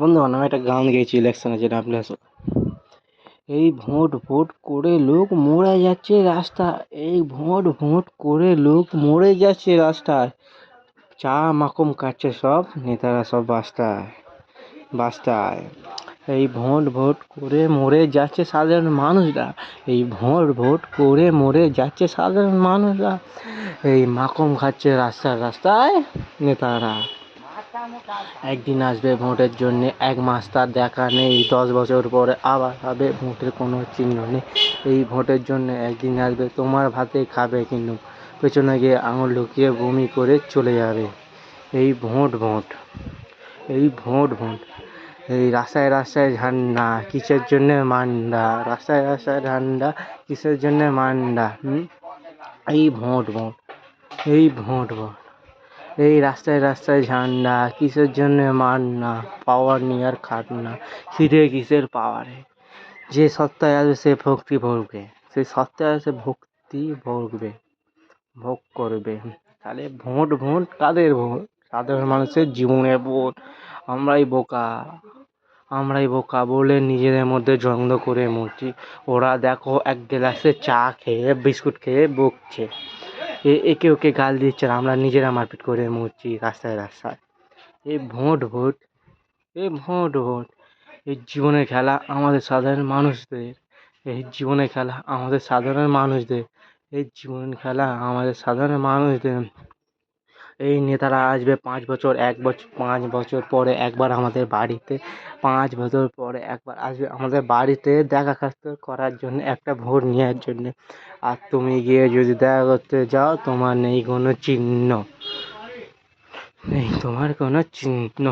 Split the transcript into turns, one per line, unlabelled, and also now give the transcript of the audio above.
বন্ধুগণ, আমি একটা গান গেয়েছি ইলেকশনে, যেটা আপনি এই ভোট ভোট করে লোক মরে যাচ্ছে রাস্তা, এই ভোট ভোট করে লোক মরে যাচ্ছে রাস্তায়, চা মাকম কাটছে সব নেতারা, সব বাস্তায় বাস্তায়। এই ভোট ভোট করে মরে যাচ্ছে সাধারণ মানুষরা, এই ভোট ভোট করে মরে যাচ্ছে সাধারণ মানুষরা, এই মাকম খাচ্ছে রাস্তায় রাস্তায় নেতারা। একদিন আসবে ভোটের জন্য, 1 মাস তার দেখা নেই, 10 বছর পরে আবার হবে, ভোটের কোনো চিহ্ন নেই। এই ভোটের জন্য একদিন আসবে, তোমার ভাতে খাবে কিন্তু পেছনে গিয়ে আঙুল ঢুকিয়ে বমি করে চলে যাবে। এই ভোট ভোট, এই ভোট ভোট, এই রাস্তায় রাস্তায় ঝান্ডা কিসের জন্য মান্ডা, রাস্তায় রাস্তায় ঝান্ডা কিসের জন্য মান্ডা। এই ভোট ভোট, এই ভোট ভোট, এই রাস্তায় রাস্তায় ঝান্ডা কিসের জন্য মান্না, পাওয়ার নিয়ে আর খাটনা, খিদে কিসের পাওয়ারে, যে সত্তায় আসবে সে ভক্তি ভরবে, সেই সত্তায় আসে ভক্তি ভরবে, ভোগ করবে। তাহলে ভোট ভোট কাদের ভোট? সাধারণ মানুষের জীবনের ভোট। আমরাই বোকা বলে নিজেদের মধ্যে দ্বন্দ্ব করে মরছি। ওরা দেখো 1 গ্লাসে চা খেয়ে বিস্কুট খেয়ে বকছে, একে ওকে গাল দিচ্ছে, আমরা নিজেরা মারপিট করে মরছি রাস্তায় রাস্তায়। এই ভোট ভোট, এই ভোট ভোট, এই জীবনের খেলা আমাদের সাধারণ মানুষদের, এই জীবনের খেলা আমাদের সাধারণ মানুষদের, এই জীবন খেলা আমাদের সাধারণ মানুষদের। এই নেতারা আসবে 5 বছর, 1 বছর, 5 বছর পরে একবার আমাদের বাড়িতে, 5 বছর পরে একবার আসবে আমাদের বাড়িতে দেখা সাক্ষাৎ করার জন্য, একটা ভোট নেওয়ার জন্যে। আর তুমি গিয়ে যদি দেখা করতে যাও, তোমার নেই কোনো চিহ্ন, নেই তোমার কোনো চিহ্ন।